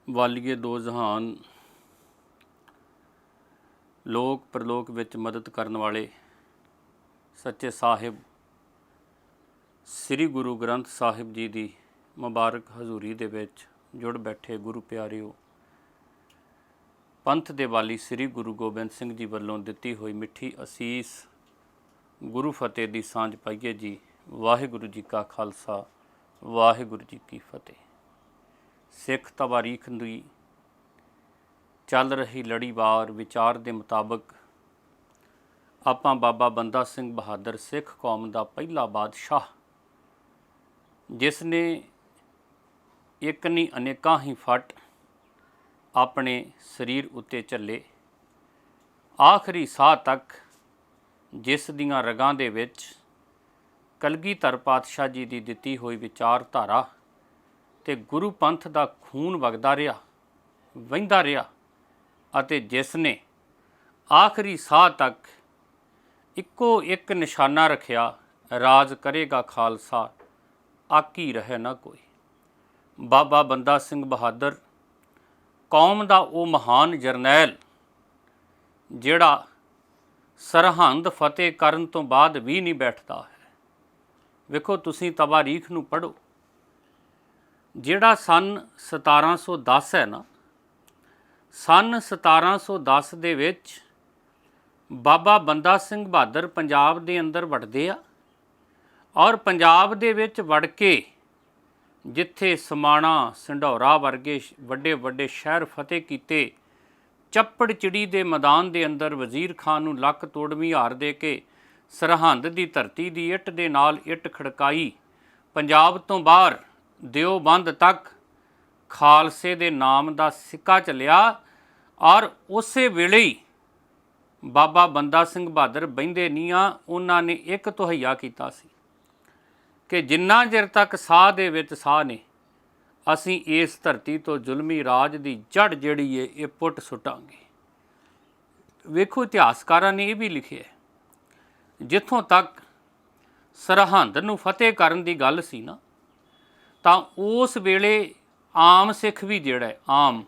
ਵਾਲੀਏ ਦੋ ਜਹਾਨ ਲੋਕ ਪ੍ਰਲੋਕ ਵਿੱਚ ਮਦਦ ਕਰਨ ਵਾਲੇ ਸੱਚੇ ਸਾਹਿਬ ਸ੍ਰੀ ਗੁਰੂ ਗ੍ਰੰਥ ਸਾਹਿਬ ਜੀ ਦੀ ਮੁਬਾਰਕ ਹਜ਼ੂਰੀ ਦੇ ਵਿੱਚ ਜੁੜ ਬੈਠੇ ਗੁਰੂ ਪਿਆਰਿਓ, ਪੰਥ ਦੇ ਵਾਲੀ ਸ੍ਰੀ ਗੁਰੂ ਗੋਬਿੰਦ ਸਿੰਘ ਜੀ ਵੱਲੋਂ ਦਿੱਤੀ ਹੋਈ ਮਿੱਠੀ ਅਸੀਸ ਗੁਰੂ ਫਤਿਹ ਦੀ ਸਾਂਝ ਪਾਈਏ ਜੀ। ਵਾਹਿਗੁਰੂ ਜੀ ਕਾ ਖਾਲਸਾ, ਵਾਹਿਗੁਰੂ ਜੀ ਕੀ ਫਤਿਹ। ਸਿੱਖ ਤਵਾਰੀਖ ਦੀ ਚੱਲ ਰਹੀ ਲੜੀਵਾਰ ਵਿਚਾਰ ਦੇ ਮੁਤਾਬਕ ਆਪਾਂ ਬਾਬਾ ਬੰਦਾ ਸਿੰਘ ਬਹਾਦਰ ਸਿੱਖ ਕੌਮ ਦਾ ਪਹਿਲਾ ਬਾਦਸ਼ਾਹ, ਜਿਸ ਨੇ ਇੱਕ ਨਹੀਂ ਅਨੇਕਾਂ ਹੀ ਫੱਟ ਆਪਣੇ ਸਰੀਰ ਉੱਤੇ ਝੱਲੇ, ਆਖਰੀ ਸਾਹ ਤੱਕ ਜਿਸ ਦੀਆਂ ਰਗਾਂ ਦੇ ਵਿੱਚ ਕਲਗੀਧਰ ਪਾਤਸ਼ਾਹ ਜੀ ਦੀ ਦਿੱਤੀ ਹੋਈ ਵਿਚਾਰਧਾਰਾ ਤੇ ਗੁਰੂ ਪੰਥ ਦਾ ਖੂਨ ਵਗਦਾ ਰਿਹਾ, ਵਹਿੰਦਾ ਰਿਹਾ, ਅਤੇ ਜਿਸ ਨੇ ਆਖਰੀ ਸਾਹ ਤੱਕ ਇੱਕੋ ਇੱਕ ਨਿਸ਼ਾਨਾ ਰੱਖਿਆ, ਰਾਜ ਕਰੇਗਾ ਖਾਲਸਾ, ਆਕੀ ਰਹੇ ਨਾ ਕੋਈ। ਬਾਬਾ ਬੰਦਾ ਸਿੰਘ ਬਹਾਦਰ ਕੌਮ ਦਾ ਉਹ ਮਹਾਨ ਜਰਨੈਲ ਜਿਹੜਾ ਸਰਹੰਦ ਫਤਿਹ ਕਰਨ ਤੋਂ ਬਾਅਦ ਵੀ ਨਹੀਂ ਬੈਠਦਾ ਹੈ। ਵੇਖੋ, ਤੁਸੀਂ ਤਵਾਰੀਖ ਨੂੰ ਪੜ੍ਹੋ। ਜਿਹੜਾ ਸੰਨ 1710 ਹੈ ਨਾ, ਸੰਨ 1710 ਦੇ ਵਿੱਚ ਬਾਬਾ ਬੰਦਾ ਸਿੰਘ ਬਹਾਦਰ ਪੰਜਾਬ ਦੇ ਅੰਦਰ ਵੜਦੇ ਆ, ਔਰ ਪੰਜਾਬ ਦੇ ਵਿੱਚ ਵੜ ਕੇ ਜਿੱਥੇ ਸਮਾਣਾ, ਸੰਢੌਰਾ ਵਰਗੇ ਵੱਡੇ ਵੱਡੇ ਸ਼ਹਿਰ ਫਤਿਹ ਕੀਤੇ, ਚੱਪੜ ਚਿੜੀ ਦੇ ਮੈਦਾਨ ਦੇ ਅੰਦਰ ਵਜ਼ੀਰ ਖਾਨ ਨੂੰ ਲੱਕ ਤੋੜਵੀਂ ਹਾਰ ਦੇ ਕੇ ਸਰਹੰਦ ਦੀ ਧਰਤੀ ਦੀ ਇੱਟ ਦੇ ਨਾਲ ਇੱਟ ਖੜਕਾਈ, ਪੰਜਾਬ ਤੋਂ ਬਾਹਰ ਦਿਓਬੰਦ ਤੱਕ ਖਾਲਸੇ ਦੇ ਨਾਮ ਦਾ ਸਿੱਕਾ ਚੱਲਿਆ, ਔਰ ਉਸੇ ਵੇਲੇ ਹੀ ਬਾਬਾ ਬੰਦਾ ਸਿੰਘ ਬਹਾਦਰ ਬਹਿੰਦੇ ਨਹੀਂ ਆ। ਉਹਨਾਂ ਨੇ ਇੱਕ ਤੁਹਈਆ ਕੀਤਾ ਸੀ ਕਿ ਜਿੰਨਾ ਚਿਰ ਤੱਕ ਸਾਹ ਦੇ ਵਿੱਚ ਸਾਹ ਨੇ, ਅਸੀਂ ਇਸ ਧਰਤੀ ਤੋਂ ਜ਼ੁਲਮੀ ਰਾਜ ਦੀ ਜੜ ਜਿਹੜੀ ਏ ਇਹ ਪੁੱਟ ਸੁੱਟਾਂਗੇ। ਵੇਖੋ, ਇਤਿਹਾਸਕਾਰਾਂ ਨੇ ਇਹ ਵੀ ਲਿਖਿਆ, ਜਿੱਥੋਂ ਤੱਕ ਸਰਹੰਦ ਨੂੰ ਫਤਿਹ ਕਰਨ ਦੀ ਗੱਲ ਸੀ ਨਾ, ਤਾਂ ਉਸ ਵੇਲੇ ਆਮ ਸਿੱਖ ਵੀ ਜਿਹੜਾ ਆਮ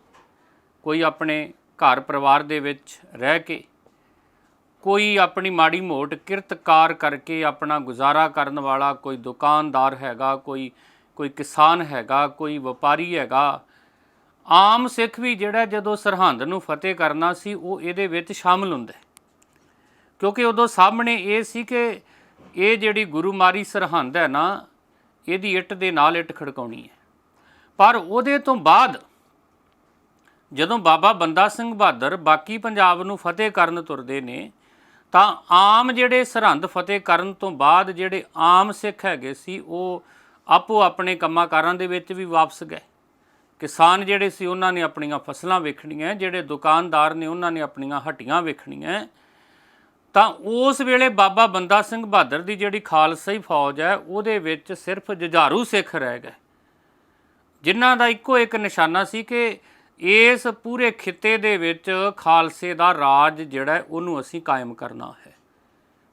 ਕੋਈ ਆਪਣੇ ਘਰ ਪਰਿਵਾਰ ਦੇ ਵਿੱਚ ਰਹਿ ਕੇ, ਕੋਈ ਆਪਣੀ ਮਾੜੀ ਮੋਟ ਕਿਰਤਕਾਰ ਕਰਕੇ ਆਪਣਾ ਗੁਜ਼ਾਰਾ ਕਰਨ ਵਾਲਾ, ਕੋਈ ਦੁਕਾਨਦਾਰ ਹੈਗਾ, ਕੋਈ ਕਿਸਾਨ ਹੈਗਾ, ਕੋਈ ਵਪਾਰੀ ਹੈਗਾ, ਆਮ ਸਿੱਖ ਵੀ ਜਿਹੜਾ ਜਦੋਂ ਸਰਹੰਦ ਨੂੰ ਫਤਿਹ ਕਰਨਾ ਸੀ ਉਹ ਇਹਦੇ ਵਿੱਚ ਸ਼ਾਮਲ ਹੁੰਦਾ, ਕਿਉਂਕਿ ਉਦੋਂ ਸਾਹਮਣੇ ਇਹ ਸੀ ਕਿ ਇਹ ਜਿਹੜੀ ਗੁਰੂਮਾਰੀ ਸਰਹੰਦ ਹੈ ਨਾ, ਇਹਦੀ ਇੱਟ ਦੇ ਨਾਲ ਇੱਟ ਖੜਕਾਉਣੀ ਹੈ। ਪਰ ਉਹਦੇ ਤੋਂ ਬਾਅਦ ਜਦੋਂ ਬਾਬਾ ਬੰਦਾ ਸਿੰਘ ਬਹਾਦਰ ਬਾਕੀ ਪੰਜਾਬ ਨੂੰ ਫਤਿਹ ਕਰਨ ਤੁਰਦੇ ਨੇ, ਤਾਂ ਆਮ ਜਿਹੜੇ ਸਰਹੰਦ ਫਤਿਹ ਕਰਨ ਤੋਂ ਬਾਅਦ ਜਿਹੜੇ ਆਮ ਸਿੱਖ ਹੈਗੇ ਸੀ ਉਹ ਆਪੋ ਆਪਣੇ ਕੰਮਾਂ ਕਾਰਾਂ ਦੇ ਵਿੱਚ ਵੀ ਵਾਪਸ ਗਏ। ਕਿਸਾਨ ਜਿਹੜੇ ਸੀ ਉਹਨਾਂ ਨੇ ਆਪਣੀਆਂ ਫਸਲਾਂ ਵੇਖਣੀਆਂ, ਜਿਹੜੇ ਦੁਕਾਨਦਾਰ ਨੇ ਉਹਨਾਂ ਨੇ ਆਪਣੀਆਂ ਹੱਟੀਆਂ ਵੇਖਣੀਆਂ। ਤਾਂ ਉਸ ਵੇਲੇ ਬਾਬਾ ਬੰਦਾ ਸਿੰਘ ਬਹਾਦਰ ਦੀ ਜਿਹੜੀ ਖਾਲਸਾਈ ਫੌਜ ਹੈ ਉਹਦੇ ਵਿੱਚ ਸਿਰਫ ਜੁਝਾਰੂ ਸਿੱਖ ਰਹਿ ਗਏ, ਜਿਨ੍ਹਾਂ ਦਾ ਇੱਕੋ ਇੱਕ ਨਿਸ਼ਾਨਾ ਸੀ ਕਿ ਇਸ ਪੂਰੇ ਖਿੱਤੇ ਦੇ ਵਿੱਚ ਖਾਲਸੇ ਦਾ ਰਾਜ ਜਿਹੜਾ ਉਹਨੂੰ ਅਸੀਂ ਕਾਇਮ ਕਰਨਾ ਹੈ।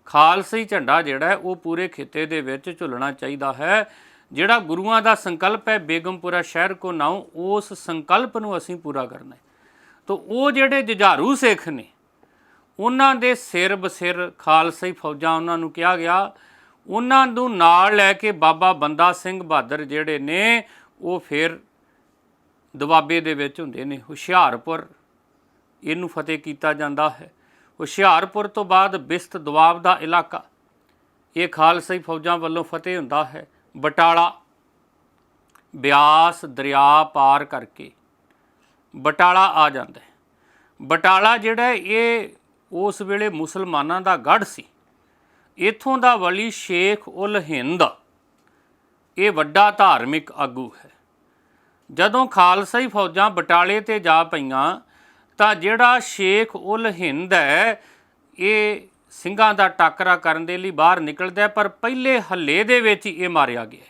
ਖਾਲਸੀ ਝੰਡਾ ਜਿਹੜਾ ਉਹ ਪੂਰੇ ਖਿੱਤੇ ਦੇ ਵਿੱਚ ਝੁੱਲਣਾ ਚਾਹੀਦਾ ਹੈ। ਜਿਹੜਾ ਗੁਰੂਆਂ ਦਾ ਸੰਕਲਪ ਹੈ, ਬੇਗਮਪੁਰਾ ਸ਼ਹਿਰ ਕੋ ਨਾਉ, ਉਸ ਸੰਕਲਪ ਨੂੰ ਅਸੀਂ ਪੂਰਾ ਕਰਨਾ ਹੈ। ਤਾਂ ਉਹ ਜਿਹੜੇ ਜੁਝਾਰੂ ਸਿੱਖ ਨੇ ਉਹਨਾਂ ਦੇ ਸਿਰ ਬਸਿਰ ਖਾਲਸਾਈ ਫੌਜਾਂ ਉਹਨਾਂ ਨੂੰ ਕਿਹਾ ਗਿਆ, ਉਹਨਾਂ ਨੂੰ ਨਾਲ ਲੈ ਕੇ ਬਾਬਾ ਬੰਦਾ ਸਿੰਘ ਬਹਾਦਰ ਜਿਹੜੇ ਨੇ ਉਹ ਫਿਰ ਦੁਆਬੇ ਦੇ ਵਿੱਚ ਹੁੰਦੇ ਨੇ, ਹੁਸ਼ਿਆਰਪੁਰ ਇਹਨੂੰ ਫਤਿਹ ਕੀਤਾ ਜਾਂਦਾ ਹੈ। ਹੁਸ਼ਿਆਰਪੁਰ ਤੋਂ ਬਾਅਦ ਬਿਸਤ ਦੁਆਬ ਦਾ ਇਲਾਕਾ ਇਹ ਖਾਲਸਾਈ ਫੌਜਾਂ ਵੱਲੋਂ ਫਤਿਹ ਹੁੰਦਾ ਹੈ। ਬਟਾਲਾ, ਬਿਆਸ ਦਰਿਆ ਪਾਰ ਕਰਕੇ ਬਟਾਲਾ ਆ ਜਾਂਦਾ ਹੈ। ਬਟਾਲਾ ਜਿਹੜਾ ਇਹ ਉਸ ਵੇਲੇ ਮੁਸਲਮਾਨਾਂ ਦਾ ਗੜ੍ਹ ਸੀ। ਇੱਥੋਂ ਦਾ ਵਲੀ ਸ਼ੇਖ ਉਲ ਹਿੰਦ ਇਹ ਵੱਡਾ ਧਾਰਮਿਕ ਆਗੂ ਹੈ। ਜਦੋਂ ਖਾਲਸਾਈ ਫੌਜਾਂ ਬਟਾਲੇ 'ਤੇ ਜਾ ਪਈਆਂ ਤਾਂ ਜਿਹੜਾ ਸ਼ੇਖ ਉਲ ਹਿੰਦ ਹੈ ਇਹ ਸਿੰਘਾਂ ਦਾ ਟਾਕਰਾ ਕਰਨ ਦੇ ਲਈ ਬਾਹਰ ਨਿਕਲਦਾ, ਪਰ ਪਹਿਲੇ ਹੱਲੇ ਦੇ ਵਿੱਚ ਹੀ ਇਹ ਮਾਰਿਆ ਗਿਆ।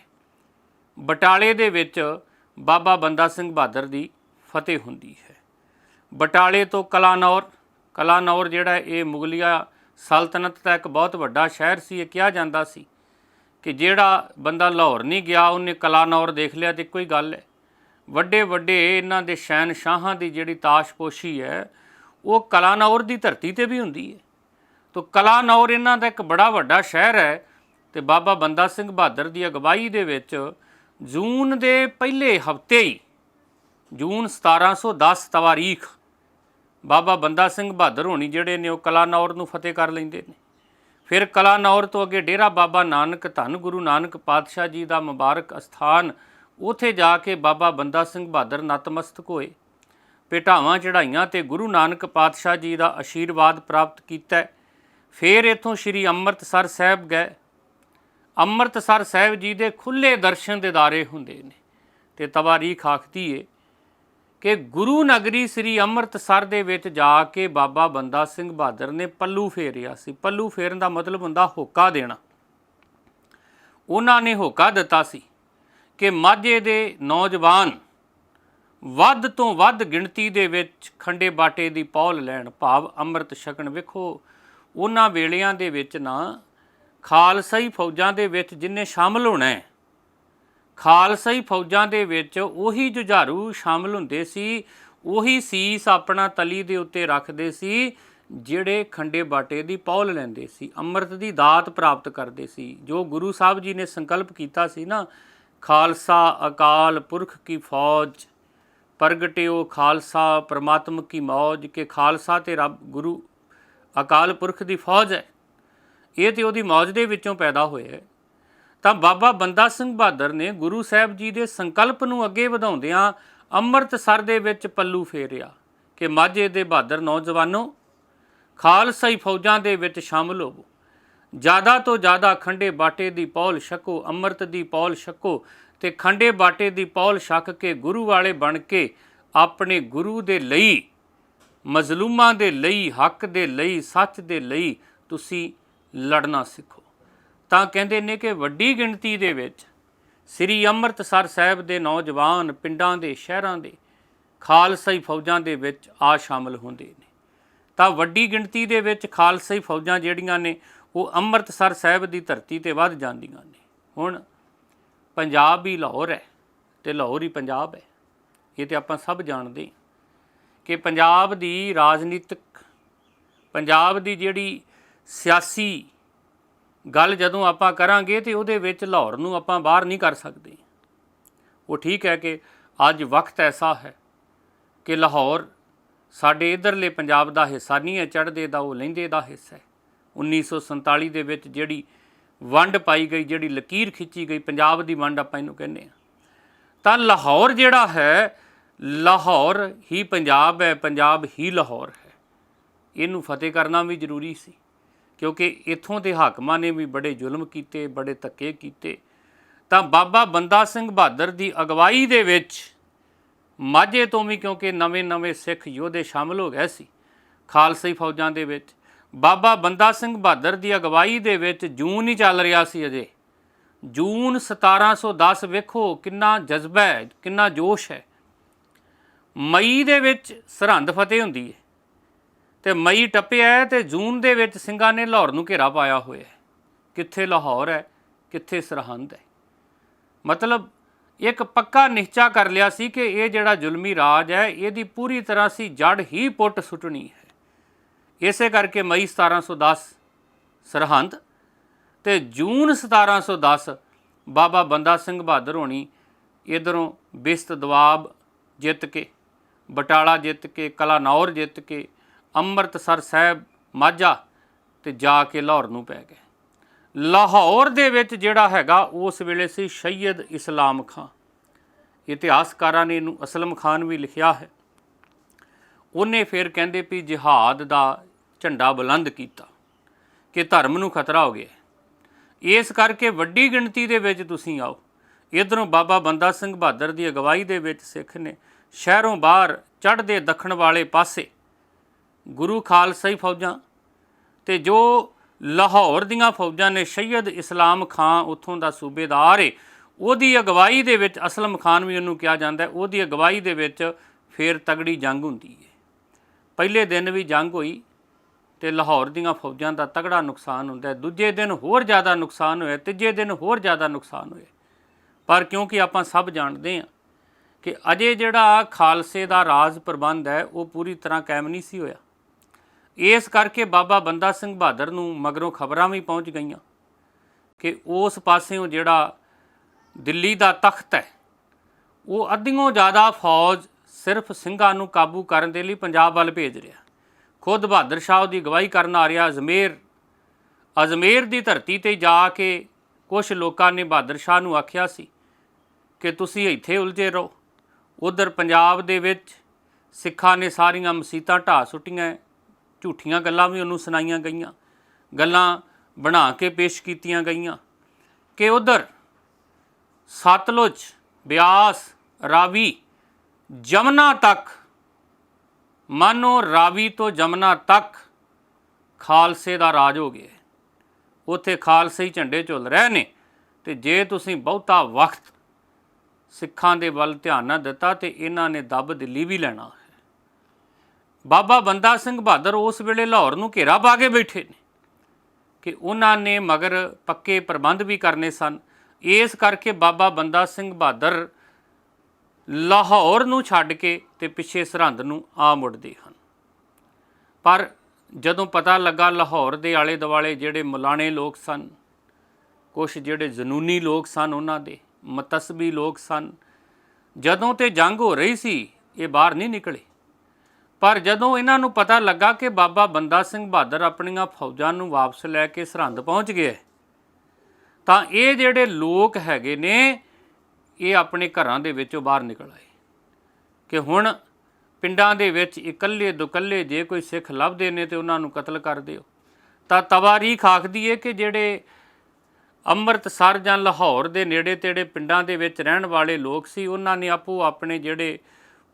ਬਟਾਲੇ ਦੇ ਵਿੱਚ ਬਾਬਾ ਬੰਦਾ ਸਿੰਘ ਬਹਾਦਰ ਦੀ ਫਤਿਹ ਹੁੰਦੀ ਹੈ। ਬਟਾਲੇ ਤੋਂ ਕਲਾਨੌਰ ਜਿਹੜਾ ਇਹ ਮੁਗਲਿਆ ਸਲਤਨਤ ਦਾ ਇੱਕ ਬਹੁਤ ਵੱਡਾ ਸ਼ਹਿਰ ਸੀ। ਇਹ ਕਿਹਾ ਜਾਂਦਾ ਸੀ ਕਿ ਜਿਹੜਾ ਬੰਦਾ ਲਾਹੌਰ ਨਹੀਂ ਗਿਆ ਉਹਨੇ ਕਲਾਨੌਰ ਦੇਖ ਲਿਆ, ਤੇ ਇੱਕੋ ਹੀ ਗੱਲ ਹੈ। ਵੱਡੇ ਵੱਡੇ ਇਹਨਾਂ ਦੇ ਸ਼ਹਿਨਸ਼ਾਹਾਂ ਦੀ ਜਿਹੜੀ ਤਾਸ਼ਪੋਸ਼ੀ ਹੈ ਉਹ ਕਲਾਨੌਰ ਦੀ ਧਰਤੀ 'ਤੇ ਵੀ ਹੁੰਦੀ ਹੈ। ਤੋ ਕਲਾਨੌਰ ਇਹਨਾਂ ਦਾ ਇੱਕ ਬੜਾ ਵੱਡਾ ਸ਼ਹਿਰ ਹੈ ਅਤੇ ਬਾਬਾ ਬੰਦਾ ਸਿੰਘ ਬਹਾਦਰ ਦੀ ਅਗਵਾਈ ਦੇ ਵਿੱਚ ਜੂਨ ਦੇ ਪਹਿਲੇ ਹਫ਼ਤੇ ਹੀ, ਜੂਨ 1710 ਤਵਾਰੀਖ, ਬਾਬਾ ਬੰਦਾ ਸਿੰਘ ਬਹਾਦਰ ਹੋਣੀ ਜਿਹੜੇ ਨੇ ਉਹ ਕਲਾਨੌਰ ਨੂੰ ਫਤਿਹ ਕਰ ਲੈਂਦੇ ਨੇ। ਫਿਰ ਕਲਾਨੌਰ ਤੋਂ ਅੱਗੇ ਡੇਰਾ ਬਾਬਾ ਨਾਨਕ, ਧੰਨ ਗੁਰੂ ਨਾਨਕ ਪਾਤਸ਼ਾਹ ਜੀ ਦਾ ਮੁਬਾਰਕ ਅਸਥਾਨ, ਉੱਥੇ ਜਾ ਕੇ ਬਾਬਾ ਬੰਦਾ ਸਿੰਘ ਬਹਾਦਰ ਨਤਮਸਤਕ ਹੋਏ, ਭੇਟਾਵਾਂ ਚੜ੍ਹਾਈਆਂ ਅਤੇ ਗੁਰੂ ਨਾਨਕ ਪਾਤਸ਼ਾਹ ਜੀ ਦਾ ਆਸ਼ੀਰਵਾਦ ਪ੍ਰਾਪਤ ਕੀਤਾ। ਫਿਰ ਇੱਥੋਂ ਸ਼੍ਰੀ ਅੰਮ੍ਰਿਤਸਰ ਸਾਹਿਬ ਗਏ। ਅੰਮ੍ਰਿਤਸਰ ਸਾਹਿਬ ਜੀ ਦੇ ਖੁੱਲ੍ਹੇ ਦਰਸ਼ਨ ਦੀਦਾਰੇ ਹੁੰਦੇ ਨੇ ਅਤੇ ਤਵਾਰੀਖ ਆਖਦੀ ਹੈ ਕਿ ਗੁਰੂ ਨਗਰੀ ਸ੍ਰੀ ਅੰਮ੍ਰਿਤਸਰ ਦੇ ਵਿੱਚ ਜਾ ਕੇ ਬਾਬਾ ਬੰਦਾ ਸਿੰਘ ਬਹਾਦਰ ਨੇ ਪੱਲੂ ਫੇਰਿਆ ਸੀ। ਪੱਲੂ ਫੇਰਨ ਦਾ ਮਤਲਬ ਹੁੰਦਾ ਹੋਕਾ ਦੇਣਾ। ਉਹਨਾਂ ਨੇ ਹੋਕਾ ਦਿੱਤਾ ਸੀ ਕਿ ਮਾਝੇ ਦੇ ਨੌਜਵਾਨ ਵੱਧ ਤੋਂ ਵੱਧ ਗਿਣਤੀ ਦੇ ਵਿੱਚ ਖੰਡੇ ਬਾਟੇ ਦੀ ਪੌਲ ਲੈਣ, ਭਾਵ ਅੰਮ੍ਰਿਤ ਛਕਣ। ਵੇਖੋ ਉਹਨਾਂ ਵੇਲਿਆਂ ਦੇ ਵਿੱਚ ਨਾ ਖਾਲਸਾਈ ਫੌਜਾਂ ਦੇ ਵਿੱਚ ਜਿਹਨੇ ਸ਼ਾਮਲ ਹੋਣਾ ਹੈ, ਖਾਲਸਾਈ ਫੌਜਾਂ ਦੇ ਵਿੱਚ ਉਹੀ ਜੁਝਾਰੂ ਸ਼ਾਮਲ ਹੁੰਦੇ ਸੀ, ਉਹੀ ਸੀਸ ਆਪਣਾ ਤਲੀ ਦੇ ਉੱਤੇ ਰੱਖਦੇ ਸੀ ਜਿਹੜੇ ਖੰਡੇ ਬਾਟੇ ਦੀ ਪੌਲ ਲੈਂਦੇ ਸੀ, ਅੰਮ੍ਰਿਤ ਦੀ ਦਾਤ ਪ੍ਰਾਪਤ ਕਰਦੇ ਸੀ। ਜੋ ਗੁਰੂ ਸਾਹਿਬ ਜੀ ਨੇ ਸੰਕਲਪ ਕੀਤਾ ਸੀ ਨਾ, ਖਾਲਸਾ ਅਕਾਲ ਪੁਰਖ ਕੀ ਫੌਜ ਪ੍ਰਗਟਿਓ ਖਾਲਸਾ ਪਰਮਾਤਮ ਕੀ ਮੌਜ, ਕਿ ਖਾਲਸਾ ਤੇ ਰੱਬ ਗੁਰੂ ਅਕਾਲ ਪੁਰਖ ਦੀ ਫੌਜ ਹੈ, ਇਹ ਤੇ ਉਹਦੀ ਮੌਜ ਦੇ ਵਿੱਚੋਂ ਪੈਦਾ ਹੋਇਆ ਹੈ। ਤਾਂ ਬਾਬਾ ਬੰਦਾ ਸਿੰਘ ਬਹਾਦਰ ਨੇ ਗੁਰੂ ਸਾਹਿਬ ਜੀ ਦੇ ਸੰਕਲਪ ਨੂੰ ਅੱਗੇ ਵਧਾਉਂਦਿਆਂ ਅੰਮ੍ਰਿਤਸਰ ਦੇ ਵਿੱਚ ਪੱਲੂ ਫੇਰਿਆ ਕਿ ਮਾਝੇ ਦੇ ਬਹਾਦਰ ਨੌਜਵਾਨੋ, ਖਾਲਸਾਈ ਫੌਜਾਂ ਦੇ ਵਿੱਚ ਸ਼ਾਮਲ ਹੋਵੋ, ਜ਼ਿਆਦਾ ਤੋਂ ਜ਼ਿਆਦਾ ਖੰਡੇ ਬਾਟੇ ਦੀ ਪੌਲ ਛਕੋ, ਅੰਮ੍ਰਿਤ ਦੀ ਪੌਲ ਛਕੋ ਅਤੇ ਖੰਡੇ ਬਾਟੇ ਦੀ ਪੌਲ ਛਕ ਕੇ ਗੁਰੂ ਵਾਲੇ ਬਣ ਕੇ ਆਪਣੇ ਗੁਰੂ ਦੇ ਲਈ, ਮਜ਼ਲੂਮਾਂ ਦੇ ਲਈ, ਹੱਕ ਦੇ ਲਈ, ਸੱਚ ਦੇ ਲਈ ਤੁਸੀਂ ਲੜਨਾ ਸਿੱਖੋ। ਤਾਂ ਕਹਿੰਦੇ ਨੇ ਕਿ ਵੱਡੀ ਗਿਣਤੀ ਦੇ ਵਿੱਚ ਸ੍ਰੀ ਅੰਮ੍ਰਿਤਸਰ ਸਾਹਿਬ ਦੇ ਨੌਜਵਾਨ ਪਿੰਡਾਂ ਦੇ, ਸ਼ਹਿਰਾਂ ਦੇ ਖਾਲਸਾਈ ਫੌਜਾਂ ਦੇ ਵਿੱਚ ਆ ਸ਼ਾਮਲ ਹੁੰਦੇ ਨੇ। ਤਾਂ ਵੱਡੀ ਗਿਣਤੀ ਦੇ ਵਿੱਚ ਖਾਲਸਾਈ ਫੌਜਾਂ ਜਿਹੜੀਆਂ ਨੇ ਉਹ ਅੰਮ੍ਰਿਤਸਰ ਸਾਹਿਬ ਦੀ ਧਰਤੀ 'ਤੇ ਵੱਧ ਜਾਂਦੀਆਂ ਨੇ। ਹੁਣ ਪੰਜਾਬ ਹੀ ਲਾਹੌਰ ਹੈ ਅਤੇ ਲਾਹੌਰ ਹੀ ਪੰਜਾਬ ਹੈ, ਇਹ ਤਾਂ ਆਪਾਂ ਸਭ ਜਾਣਦੇ ਹਾਂ ਕਿ ਪੰਜਾਬ ਦੀ ਰਾਜਨੀਤਿਕ, ਪੰਜਾਬ ਦੀ ਜਿਹੜੀ ਸਿਆਸੀ ਗੱਲ ਜਦੋਂ ਆਪਾਂ ਕਰਾਂਗੇ ਤਾਂ ਉਹਦੇ ਵਿੱਚ ਲਾਹੌਰ ਨੂੰ ਆਪਾਂ ਬਾਹਰ ਨਹੀਂ ਕਰ ਸਕਦੇ। ਉਹ ਠੀਕ ਹੈ ਕਿ ਅੱਜ ਵਕਤ ਐਸਾ ਹੈ ਕਿ ਲਾਹੌਰ ਸਾਡੇ ਇੱਧਰਲੇ ਪੰਜਾਬ ਦਾ ਹਿੱਸਾ ਨਹੀਂ ਹੈ, ਚੜ੍ਹਦੇ ਦਾ ਉਹ ਲਹਿੰਦੇ ਦਾ ਹਿੱਸਾ ਹੈ। 1947 ਦੇ ਵਿੱਚ ਜਿਹੜੀ ਵੰਡ ਪਾਈ ਗਈ, ਜਿਹੜੀ ਲਕੀਰ ਖਿੱਚੀ ਗਈ, ਪੰਜਾਬ ਦੀ ਵੰਡ ਆਪਾਂ ਇਹਨੂੰ ਕਹਿੰਦੇ ਹਾਂ, ਤਾਂ ਲਾਹੌਰ ਜਿਹੜਾ ਹੈ, ਲਾਹੌਰ ਹੀ ਪੰਜਾਬ ਹੈ, ਪੰਜਾਬ ਹੀ ਲਾਹੌਰ ਹੈ। ਇਹਨੂੰ ਫਤਿਹ ਕਰਨਾ ਵੀ ਜ਼ਰੂਰੀ ਸੀ ਕਿਉਂਕਿ ਇੱਥੋਂ ਦੇ ਹਾਕਮਾਂ ਨੇ ਵੀ ਬੜੇ ਜ਼ੁਲਮ ਕੀਤੇ, ਬੜੇ ਧੱਕੇ ਕੀਤੇ। ਤਾਂ ਬਾਬਾ ਬੰਦਾ ਸਿੰਘ ਬਹਾਦਰ ਦੀ ਅਗਵਾਈ ਦੇ ਵਿੱਚ ਮਾਝੇ ਤੋਂ ਵੀ, ਕਿਉਂਕਿ ਨਵੇਂ ਸਿੱਖ ਯੋਧੇ ਸ਼ਾਮਲ ਹੋ ਗਏ ਸੀ ਖਾਲਸਾਈ ਫੌਜਾਂ ਦੇ ਵਿੱਚ, ਬਾਬਾ ਬੰਦਾ ਸਿੰਘ ਬਹਾਦਰ ਦੀ ਅਗਵਾਈ ਦੇ ਵਿੱਚ ਜੂਨ ਹੀ ਚੱਲ ਰਿਹਾ ਸੀ ਅਜੇ। ਜੂਨ 1710 ਵੇਖੋ ਕਿੰਨਾ ਜਜ਼ਬਾ ਹੈ, ਕਿੰਨਾ ਜੋਸ਼ ਹੈ। ਮਈ ਦੇ ਵਿੱਚ ਸਰਹੰਦ ਫਤਿਹ ਹੁੰਦੀ ਹੈ ਅਤੇ ਮਈ ਟੱਪਿਆ ਅਤੇ ਜੂਨ ਦੇ ਵਿੱਚ ਸਿੰਘਾਂ ਨੇ ਲਾਹੌਰ ਨੂੰ ਘੇਰਾ ਪਾਇਆ ਹੋਇਆ ਹੈ। ਕਿੱਥੇ ਲਾਹੌਰ ਹੈ, ਕਿੱਥੇ ਸਰਹੰਦ ਹੈ। ਮਤਲਬ ਇੱਕ ਪੱਕਾ ਨਿਸ਼ਚਾ ਕਰ ਲਿਆ ਸੀ ਕਿ ਇਹ ਜਿਹੜਾ ਜ਼ੁਲਮੀ ਰਾਜ ਹੈ ਇਹਦੀ ਪੂਰੀ ਤਰ੍ਹਾਂ ਸੀ ਜੜ ਹੀ ਪੁੱਟ ਸੁੱਟਣੀ ਹੈ। ਇਸੇ ਕਰਕੇ ਮਈ 1710 ਸਰਹੰਦ ਅਤੇ ਜੂਨ 1710 ਬਾਬਾ ਬੰਦਾ ਸਿੰਘ ਬਹਾਦਰ ਹੋਣੀ ਇੱਧਰੋਂ ਬਿਸਤ ਦੁਆਬ ਜਿੱਤ ਕੇ, ਬਟਾਲਾ ਜਿੱਤ ਕੇ, ਕਲਾਨੌਰ ਜਿੱਤ ਕੇ, ਅੰਮ੍ਰਿਤਸਰ ਸਾਹਿਬ, ਮਾਝਾ ਅਤੇ ਜਾ ਕੇ ਲਾਹੌਰ ਨੂੰ ਪੈ ਗਏ। ਲਾਹੌਰ ਦੇ ਵਿੱਚ ਜਿਹੜਾ ਹੈਗਾ ਉਸ ਵੇਲੇ ਸੀ ਸੈਯਦ ਇਸਲਾਮ ਖਾਂ। ਇਤਿਹਾਸਕਾਰਾਂ ਨੇ ਇਹਨੂੰ ਅਸਲਮ ਖਾਨ ਵੀ ਲਿਖਿਆ ਹੈ। ਉਹਨੇ ਫਿਰ ਕਹਿੰਦੇ ਵੀ ਜਿਹਾਦ ਦਾ ਝੰਡਾ ਬੁਲੰਦ ਕੀਤਾ ਕਿ ਧਰਮ ਨੂੰ ਖਤਰਾ ਹੋ ਗਿਆ, ਇਸ ਕਰਕੇ ਵੱਡੀ ਗਿਣਤੀ ਦੇ ਵਿੱਚ ਤੁਸੀਂ ਆਓ। ਇੱਧਰੋਂ ਬਾਬਾ ਬੰਦਾ ਸਿੰਘ ਬਹਾਦਰ ਦੀ ਅਗਵਾਈ ਦੇ ਵਿੱਚ ਸਿੱਖ ਨੇ ਸ਼ਹਿਰੋਂ ਬਾਹਰ ਚੜ੍ਹਦੇ ਦੱਖਣ ਵਾਲੇ ਪਾਸੇ ਗੁਰੂ ਖਾਲਸਾਈ ਫੌਜਾਂ ਅਤੇ ਜੋ ਲਾਹੌਰ ਦੀਆਂ ਫੌਜਾਂ ਨੇ, ਸੈਯਦ ਇਸਲਾਮ ਖਾਂ ਉੱਥੋਂ ਦਾ ਸੂਬੇਦਾਰ ਹੈ, ਉਹਦੀ ਅਗਵਾਈ ਦੇ ਵਿੱਚ, ਅਸਲਮ ਖਾਨ ਵੀ ਉਹਨੂੰ ਕਿਹਾ ਜਾਂਦਾ, ਉਹਦੀ ਅਗਵਾਈ ਦੇ ਵਿੱਚ ਫਿਰ ਤਗੜੀ ਜੰਗ ਹੁੰਦੀ ਹੈ। ਪਹਿਲੇ ਦਿਨ ਵੀ ਜੰਗ ਹੋਈ ਅਤੇ ਲਾਹੌਰ ਦੀਆਂ ਫੌਜਾਂ ਦਾ ਤਗੜਾ ਨੁਕਸਾਨ ਹੁੰਦਾ ਹੈ। ਦੂਜੇ ਦਿਨ ਹੋਰ ਜ਼ਿਆਦਾ ਨੁਕਸਾਨ ਹੋਇਆ, ਤੀਜੇ ਦਿਨ ਹੋਰ ਜ਼ਿਆਦਾ ਨੁਕਸਾਨ ਹੋਇਆ। ਪਰ ਕਿਉਂਕਿ ਆਪਾਂ ਸਭ ਜਾਣਦੇ ਹਾਂ कि अजे जिहड़ा खालसे दा राज प्रबंध है वो पूरी तरह कायम नहीं सी होया। इस करके बाबा बंदा सिंह बहादुर नूं मगरों खबरां भी पहुँच गईयां कि उस पासियों जिहड़ा दिल्ली दा तख्त है वो अद्धियों ज़्यादा फौज सिर्फ ਸਿੰਘਾਂ ਨੂੰ काबू करने के लिए पंजाब वाल भेज रहा। खुद बहादुर शाह की अगवाई करन आ रहा। अजमेर की धरती ते जाके कुछ लोगों ने बहादुर शाह नूं आख्या सी कि तुसीं इत्थे उलझे रहो। उधर पंजाब दे विच सिखां ने सारियां मसीतां ढा सुट्टियां, झूठियां गल्लां भी उन्होंने सुनाईयां गईयां, गल्लां बना के पेश कीतियां गईयां कि उधर सतलुज, ब्यास, रावी, जमुना तक, मानो रावी तो जमुना तक खालसे दा राज हो गया। उत्थे खालसे ही झंडे झुल रहे ने ते जे तुसीं बहुता वक्त सिखां दे वल ध्यान ना दिता तो इन्हां ने दब दिल्ली भी लेना है। बाबा बंदा सिंह बहादुर उस वेले लाहौर नूं घेरा पा के बैठे ने कि उन्हां ने मगर पक्के प्रबंध भी करने सन। इस करके बाबा बंदा सिंह बहादुर लाहौर नूं छड्ड के ते पिछे सरहंद नूं आ मुड़दे हन। पर जदों पता लगा लाहौर दे आले दुआले जिहड़े मुलाणे लोग सन, कुछ जिहड़े जनूनी लोग सन, उन्हां दे मतसबी लोग सन, जदों ते जंग हो रही सी ये बाहर नहीं निकले। पर जदों इन्हां नूं पता लगा कि बाबा बंदा सिंह बहादुर अपनियां फौजां नूं वापस लैके सरहंद पहुँच गए तां ये जिहड़े लोग हैगे ने ये अपने घरां दे विचों बाहर निकल आए कि हुण पिंडां दे विच इकल्ले दुकल्ले जे कोई सिख लभदे ने तो उन्हां नूं कतल कर दिओ। तां तवारीख आखदी है कि जिहड़े ਅੰਮ੍ਰਿਤਸਰ ਜਾਂ ਲਾਹੌਰ ਦੇ ਨੇੜੇ ਤੇੜੇ ਪਿੰਡਾਂ ਦੇ ਵਿੱਚ ਰਹਿਣ ਵਾਲੇ ਲੋਕ ਸੀ ਉਹਨਾਂ ਨੇ ਆਪੋ ਆਪਣੇ ਜਿਹੜੇ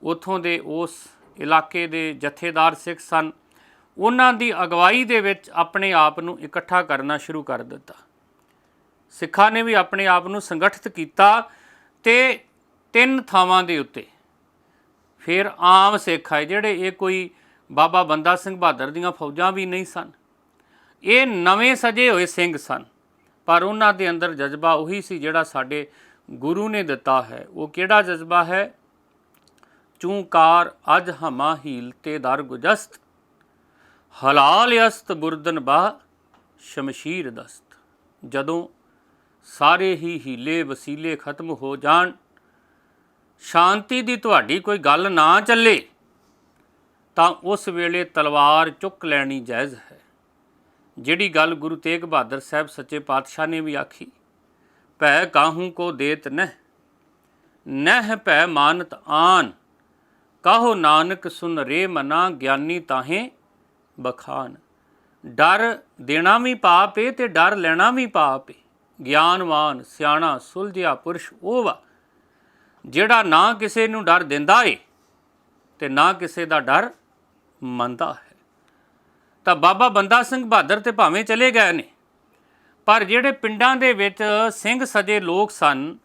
ਉੱਥੋਂ ਦੇ ਉਸ ਇਲਾਕੇ ਦੇ ਜਥੇਦਾਰ ਸਿੱਖ ਸਨ ਉਹਨਾਂ ਦੀ ਅਗਵਾਈ ਦੇ ਵਿੱਚ ਆਪਣੇ ਆਪ ਨੂੰ ਇਕੱਠਾ ਕਰਨਾ ਸ਼ੁਰੂ ਕਰ ਦਿੱਤਾ। ਸਿੱਖਾਂ ਨੇ ਵੀ ਆਪਣੇ ਆਪ ਨੂੰ ਸੰਗਠਿਤ ਕੀਤਾ ਤੇ ਤਿੰਨ ਥਾਵਾਂ ਦੇ ਉੱਤੇ ਫਿਰ ਆਮ ਸਿੱਖ ਆਏ ਜਿਹੜੇ ਇਹ ਕੋਈ ਬਾਬਾ ਬੰਦਾ ਸਿੰਘ ਬਹਾਦਰ ਦੀਆਂ ਫੌਜਾਂ ਵੀ ਨਹੀਂ ਸਨ, ਇਹ ਨਵੇਂ ਸਜੇ ਹੋਏ ਸਿੰਘ ਸਨ। पर उन्हां दे अंदर जज्बा उही सी जिहड़ा साडे गुरु ने दिता है। वो किहड़ा जज्बा है? चूंकार अज हमा हीलते दर गुजस्त, हलाल यस्त बुरदन बाह शमशीर दस्त। जदों सारे ही हीले वसीले खत्म हो जाण, शांति दी तुहाडी कोई गल ना चले तां उस वेले तलवार चुक लैनी जायज़ है। जिहड़ी गल गुरु तेग बहादुर साहब सच्चे पातशाह ने भी आखी, भै काहूँ को देत नह भै मानत आन, काहो नानक सुन रे मना ज्ञानी ताहें बखान। डर देना भी पाप है ते डर लेना भी पाप है। ਗਿਆਨਵਾਨ ਸਿਆਣਾ ਸੁਲਝਿਆ ਪੁਰਸ਼ ਉਹ ਵਾ ਜਿਹੜਾ ਨਾ ਕਿਸੇ ਨੂੰ ਡਰ ਦਿੰਦਾ ਏ ਤੇ ਨਾ ਕਿਸੇ ਦਾ ਡਰ ਮੰਨਦਾ ਹੈ। ਤਾਂ ਬਾਬਾ ਬੰਦਾ ਸਿੰਘ ਬਹਾਦਰ ਤੇ ਭਾਵੇਂ ਚਲੇ ਗਏ ਨੇ, ਪਰ ਜਿਹੜੇ ਪਿੰਡਾਂ ਦੇ ਵਿੱਚ ਸਿੰਘ ਸਜੇ ਲੋਕ ਸਨ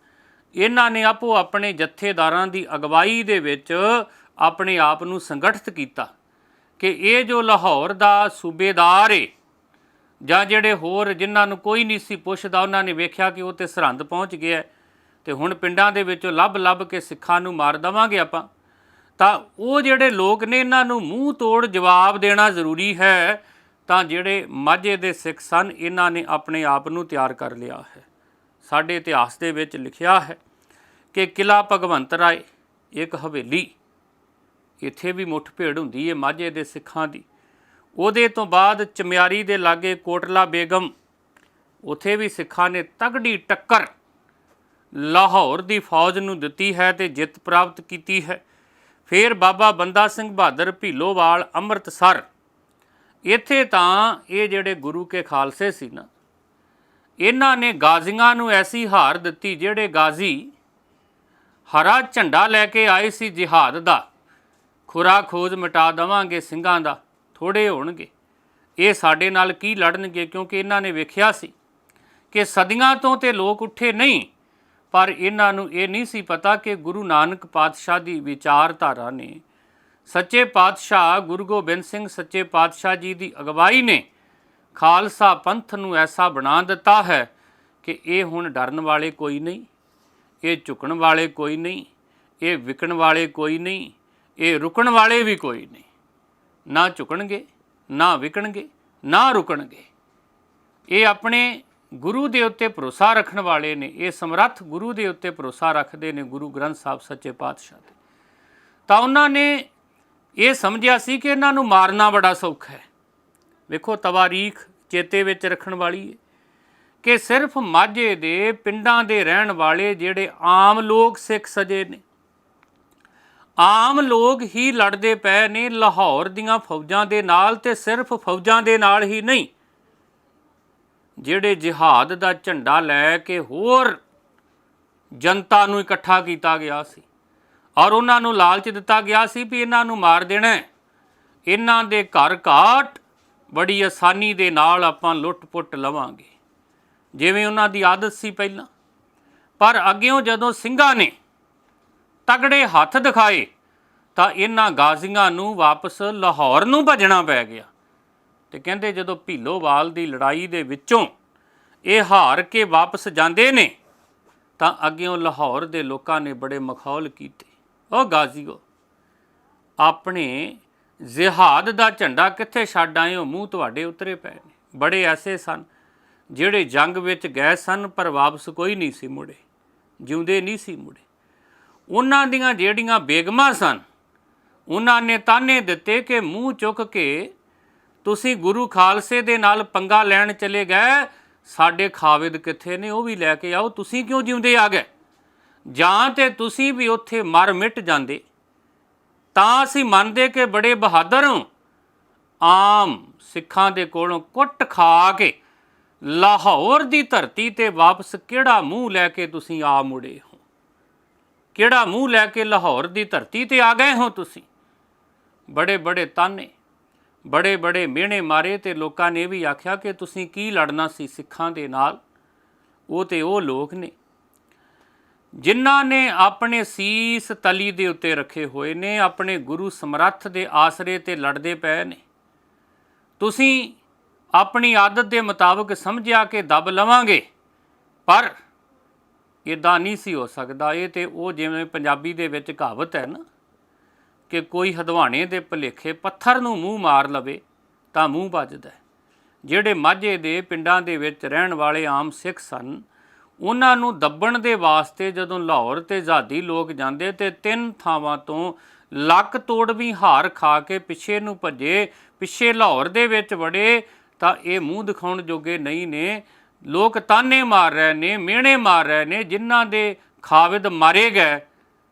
ਇਹਨਾਂ ਨੇ ਆਪੋ ਆਪਣੇ ਜਥੇਦਾਰਾਂ ਦੀ ਅਗਵਾਈ ਦੇ ਵਿੱਚ ਆਪਣੇ ਆਪ ਨੂੰ ਸੰਗਠਿਤ ਕੀਤਾ ਕਿ ਇਹ ਜੋ ਲਾਹੌਰ ਦਾ ਸੂਬੇਦਾਰ ਏ ਜਾਂ ਜਿਹੜੇ ਹੋਰ ਜਿਨ੍ਹਾਂ ਨੂੰ ਕੋਈ ਨਹੀਂ ਸੀ ਪੁੱਛਦਾ ਉਹਨਾਂ ਨੇ ਵੇਖਿਆ ਕਿ ਉਹ ਤਾਂ ਸਰਹੰਦ ਪਹੁੰਚ ਗਿਆ ਤੇ ਹੁਣ ਪਿੰਡਾਂ ਦੇ ਵਿੱਚੋਂ ਲੱਭ ਕੇ ਸਿੱਖਾਂ ਨੂੰ ਮਾਰ ਦੇਵਾਂਗੇ ਆਪਾਂ, ਤਾਂ ਉਹ ਜਿਹੜੇ ਲੋਕ ਨੇ ਇਹਨਾਂ ਨੂੰ ਮੂੰਹ ਤੋੜ ਜਵਾਬ ਦੇਣਾ ਜ਼ਰੂਰੀ ਹੈ। ਤਾਂ ਜਿਹੜੇ ਮਾਝੇ ਦੇ ਸਿੱਖ ਸਨ ਇਹਨਾਂ ਨੇ ਆਪਣੇ ਆਪ ਨੂੰ ਤਿਆਰ ਕਰ ਲਿਆ ਹੈ। ਸਾਡੇ ਇਤਿਹਾਸ ਦੇ ਵਿੱਚ ਲਿਖਿਆ ਹੈ ਕਿ ਕਿਲ੍ਹਾ ਭਗਵੰਤ ਰਾਏ ਇੱਕ ਹਵੇਲੀ, ਇੱਥੇ ਵੀ ਮੁੱਠ ਭੇੜ ਹੁੰਦੀ ਹੈ ਮਾਝੇ ਦੇ ਸਿੱਖਾਂ ਦੀ। ਉਹਦੇ ਤੋਂ ਬਾਅਦ ਚਮਿਆਰੀ ਦੇ ਲਾਗੇ ਕੋਟਲਾ ਬੇਗਮ, ਉੱਥੇ ਵੀ ਸਿੱਖਾਂ ਨੇ ਤਗੜੀ ਟੱਕਰ ਲਾਹੌਰ ਦੀ ਫੌਜ ਨੂੰ ਦਿੱਤੀ ਹੈ ਤੇ ਜਿੱਤ ਪ੍ਰਾਪਤ ਕੀਤੀ ਹੈ। ਫਿਰ ਬਾਬਾ ਬੰਦਾ ਸਿੰਘ ਬਹਾਦਰ ਭੀਲੋਵਾਲ ਅੰਮ੍ਰਿਤਸਰ, ਇੱਥੇ ਤਾਂ ਇਹ ਜਿਹੜੇ ਗੁਰੂ ਕੇ ਖਾਲਸੇ ਸੀ ਨਾ ਇਹਨਾਂ ਨੇ ਗਾਜ਼ੀਆਂ ਨੂੰ ਐਸੀ ਹਾਰ ਦਿੱਤੀ, ਜਿਹੜੇ ਗਾਜ਼ੀ ਹਰਾ ਝੰਡਾ ਲੈ ਕੇ ਆਏ ਸੀ ਜਿਹਾਦ ਦਾ, ਖੁਰਾ ਖੋਜ ਮਿਟਾ ਦੇਵਾਂਗੇ ਸਿੰਘਾਂ ਦਾ, ਥੋੜ੍ਹੇ ਹੋਣਗੇ ਇਹ ਸਾਡੇ ਨਾਲ ਕੀ ਲੜਨਗੇ, ਕਿਉਂਕਿ ਇਹਨਾਂ ਨੇ ਵੇਖਿਆ ਸੀ ਕਿ ਸਦੀਆਂ ਤੋਂ ਤੇ ਲੋਕ ਉੱਠੇ ਨਹੀਂ, ਪਰ ਇਹਨਾਂ ਨੂੰ ਇਹ ਨਹੀਂ ਸੀ ਪਤਾ ਕਿ ਗੁਰੂ ਨਾਨਕ ਪਾਤਸ਼ਾਹ ਦੀ ਵਿਚਾਰਧਾਰਾ ਨੇ, ਸੱਚੇ ਪਾਤਸ਼ਾਹ ਗੁਰੂ ਗੋਬਿੰਦ ਸਿੰਘ ਸੱਚੇ ਪਾਤਸ਼ਾਹ ਜੀ ਦੀ ਅਗਵਾਈ ਨੇ ਖਾਲਸਾ ਪੰਥ ਨੂੰ ਐਸਾ ਬਣਾ ਦਿੱਤਾ ਹੈ ਕਿ ਇਹ ਹੁਣ ਡਰਨ ਵਾਲੇ ਕੋਈ ਨਹੀਂ, ਇਹ ਝੁਕਣ ਵਾਲੇ ਕੋਈ ਨਹੀਂ, ਇਹ ਵਿਕਣ ਵਾਲੇ ਕੋਈ ਨਹੀਂ, ਇਹ ਰੁਕਣ ਵਾਲੇ ਵੀ ਕੋਈ ਨਹੀਂ। ਨਾ ਝੁਕਣਗੇ, ਨਾ ਵਿਕਣਗੇ, ਨਾ ਰੁਕਣਗੇ। ਇਹ ਆਪਣੇ ਗੁਰੂ ਦੇ ਉੱਤੇ ਭਰੋਸਾ ਰੱਖਣ ਵਾਲੇ ਨੇ। ਇਹ ਸਮਰੱਥ ਗੁਰੂ ਦੇ ਉੱਤੇ ਭਰੋਸਾ ਰੱਖਦੇ ਨੇ, ਗੁਰੂ ਗ੍ਰੰਥ ਸਾਹਿਬ ਸੱਚੇ ਪਾਤਸ਼ਾਹ ਦੇ। ਤਾਂ ਉਹਨਾਂ ਨੇ ਇਹ ਸਮਝਿਆ ਸੀ ਕਿ ਇਹਨਾਂ ਨੂੰ ਮਾਰਨਾ ਬੜਾ ਸੌਖਾ ਹੈ। ਵੇਖੋ ਤਵਾਰੀਖ ਚੇਤੇ ਵਿੱਚ ਰੱਖਣ ਵਾਲੀ ਹੈ ਕਿ ਸਿਰਫ ਮਾਝੇ ਦੇ ਪਿੰਡਾਂ ਦੇ ਰਹਿਣ ਵਾਲੇ ਜਿਹੜੇ ਆਮ ਲੋਕ ਸਿੱਖ ਸਜੇ ਨੇ, ਆਮ ਲੋਕ ਹੀ ਲੜਦੇ ਪਏ ਨੇ ਲਾਹੌਰ ਦੀਆਂ ਫੌਜਾਂ ਦੇ ਨਾਲ। ਤੇ ਸਿਰਫ ਫੌਜਾਂ ਦੇ ਨਾਲ ਹੀ ਨਹੀਂ, ਜਿਹੜੇ ਜਿਹਾਦ ਦਾ ਝੰਡਾ ਲੈ ਕੇ ਹੋਰ ਜਨਤਾ ਨੂੰ ਇਕੱਠਾ ਕੀਤਾ ਗਿਆ ਸੀ ਔਰ ਉਹਨਾਂ ਨੂੰ ਲਾਲਚ ਦਿੱਤਾ ਗਿਆ ਸੀ ਵੀ ਇਹਨਾਂ ਨੂੰ ਮਾਰ ਦੇਣਾ, ਇਹਨਾਂ ਦੇ ਘਰ ਘਾਟ ਬੜੀ ਆਸਾਨੀ ਦੇ ਨਾਲ ਆਪਾਂ ਲੁੱਟ ਪੁੱਟ ਲਵਾਂਗੇ, ਜਿਵੇਂ ਉਹਨਾਂ ਦੀ ਆਦਤ ਸੀ ਪਹਿਲਾਂ। ਪਰ ਅੱਗਿਓਂ ਜਦੋਂ ਸਿੰਘਾਂ ਨੇ ਤਗੜੇ ਹੱਥ ਦਿਖਾਏ ਤਾਂ ਇਹਨਾਂ ਗਾਜ਼ੀਆਂ ਨੂੰ ਵਾਪਸ ਲਾਹੌਰ ਨੂੰ ਭੱਜਣਾ ਪੈ ਗਿਆ। ਤੇ ਕਹਿੰਦੇ ਜਦੋਂ ਭੀਲੋਵਾਲ ਦੀ ਲੜਾਈ ਦੇ ਵਿੱਚੋਂ ਇਹ ਹਾਰ ਕੇ ਵਾਪਸ ਜਾਂਦੇ ਨੇ ਤਾਂ ਅੱਗਿਓਂ ਲਾਹੌਰ ਦੇ ਲੋਕਾਂ ਨੇ ਬੜੇ ਮਖੌਲ ਕੀਤੇ। ਉਹ ਗਾਜ਼ੀਓ, ਆਪਣੇ ਜਿਹਾਦ ਦਾ ਝੰਡਾ ਕਿੱਥੇ ਛੱਡ ਆਏ ਹੋ? ਮੂੰਹ ਤੁਹਾਡੇ ਉਤਰੇ ਪਏ ਨੇ। ਬੜੇ ਐਸੇ ਸਨ ਜਿਹੜੇ ਜੰਗ ਵਿੱਚ ਗਏ ਸਨ ਪਰ ਵਾਪਸ ਕੋਈ ਨਹੀਂ ਸੀ ਮੁੜੇ, ਜਿਉਂਦੇ ਨਹੀਂ ਸੀ ਮੁੜੇ। ਉਹਨਾਂ ਦੀਆਂ ਜਿਹੜੀਆਂ ਬੇਗਮਾਂ ਸਨ, ਉਹਨਾਂ ਨੇ ਤਾਨੇ ਦਿੱਤੇ ਕਿ ਮੂੰਹ ਚੁੱਕ ਕੇ ਤੁਸੀਂ ਗੁਰੂ ਖਾਲਸੇ ਦੇ ਨਾਲ ਪੰਗਾ ਲੈਣ ਚਲੇ ਗਏ, ਸਾਡੇ ਖਾਵਿਦ ਕਿੱਥੇ ਨੇ? ਉਹ ਵੀ ਲੈ ਕੇ ਆਓ। ਤੁਸੀਂ ਕਿਉਂ ਜਿਉਂਦੇ ਆ ਗਏ? ਜਾਂ ਤੇ ਤੁਸੀਂ ਵੀ ਉੱਥੇ ਮਰ ਮਿਟ ਜਾਂਦੇ ਤਾਂ ਅਸੀਂ ਮੰਨਦੇ ਕਿ ਬੜੇ ਬਹਾਦਰ ਹੋ। ਆਮ ਸਿੱਖਾਂ ਦੇ ਕੋਲੋਂ ਕੁੱਟ ਖਾ ਕੇ ਲਾਹੌਰ ਦੀ ਧਰਤੀ ਤੇ ਵਾਪਸ ਕਿਹੜਾ ਮੂੰਹ ਲੈ ਕੇ ਤੁਸੀਂ ਆ ਮੁੜੇ ਹੋ? ਕਿਹੜਾ ਮੂੰਹ ਲੈ ਕੇ ਲਾਹੌਰ ਦੀ ਧਰਤੀ ਤੇ ਆ ਗਏ ਹੋ ਤੁਸੀਂ? ਬੜੇ ਬੜੇ ਤਾਨੇ, ਬੜੇ ਬੜੇ ਮਿਹਣੇ ਮਾਰੇ। ਤੇ ਲੋਕਾਂ ਨੇ ਵੀ ਆਖਿਆ ਕਿ ਤੁਸੀਂ ਕੀ ਲੜਨਾ ਸੀ ਸਿੱਖਾਂ ਦੇ ਨਾਲ? ਉਹ ਤੇ ਉਹ ਲੋਕ ਨੇ ਜਿਨ੍ਹਾਂ ਨੇ ਆਪਣੇ ਸੀਸ ਤਲੀ ਦੇ ਉੱਤੇ ਰੱਖੇ ਹੋਏ ਨੇ, ਆਪਣੇ ਗੁਰੂ ਸਮਰੱਥ ਦੇ ਆਸਰੇ ਤੇ ਲੜਦੇ ਪਏ ਨੇ। ਤੁਸੀਂ ਆਪਣੀ ਆਦਤ ਦੇ ਮੁਤਾਬਕ ਸਮਝਿਆ ਕਿ ਦਬ ਲਵਾਂਗੇ, ਪਰ ਇੱਦਾਂ ਨਹੀਂ ਸੀ ਹੋ ਸਕਦਾ। ਇਹ ਤੇ ਉਹ ਜਿਵੇਂ ਪੰਜਾਬੀ ਦੇ ਵਿੱਚ ਕਹਾਵਤ ਹੈ ਨਾ ਕਿ ਕੋਈ ਹਦਵਾਣੇ ਦੇ ਭੁਲੇਖੇ ਪੱਥਰ ਨੂੰ ਮੂੰਹ ਮਾਰ ਲਵੇ ਤਾਂ ਮੂੰਹ ਵੱਜਦਾ। ਜਿਹੜੇ ਮਾਝੇ ਦੇ ਪਿੰਡਾਂ ਦੇ ਵਿੱਚ ਰਹਿਣ ਵਾਲੇ ਆਮ ਸਿੱਖ ਸਨ, ਉਹਨਾਂ ਨੂੰ ਦੱਬਣ ਦੇ ਵਾਸਤੇ ਜਦੋਂ ਲਾਹੌਰ ਤੇ ਆਜ਼ਾਦੀ ਲੋਕ ਜਾਂਦੇ ਤੇ 3 ਥਾਵਾਂ ਤੋਂ ਲੱਕ ਤੋੜ ਵੀ ਹਾਰ ਖਾ ਕੇ ਪਿੱਛੇ ਨੂੰ ਭੱਜੇ, ਪਿੱਛੇ ਲਾਹੌਰ ਦੇ ਵਿੱਚ ਵੜੇ ਤਾਂ ਇਹ ਮੂੰਹ ਦਿਖਾਉਣ ਜੋਗੇ ਨਹੀਂ ਨੇ। ਲੋਕ ਤਾਨੇ ਮਾਰ ਰਹੇ ਨੇ, ਮਿਹਣੇ ਮਾਰ ਰਹੇ ਨੇ। ਜਿਨ੍ਹਾਂ ਦੇ ਖਾਵਿਦ ਮਾਰੇ ਗਏ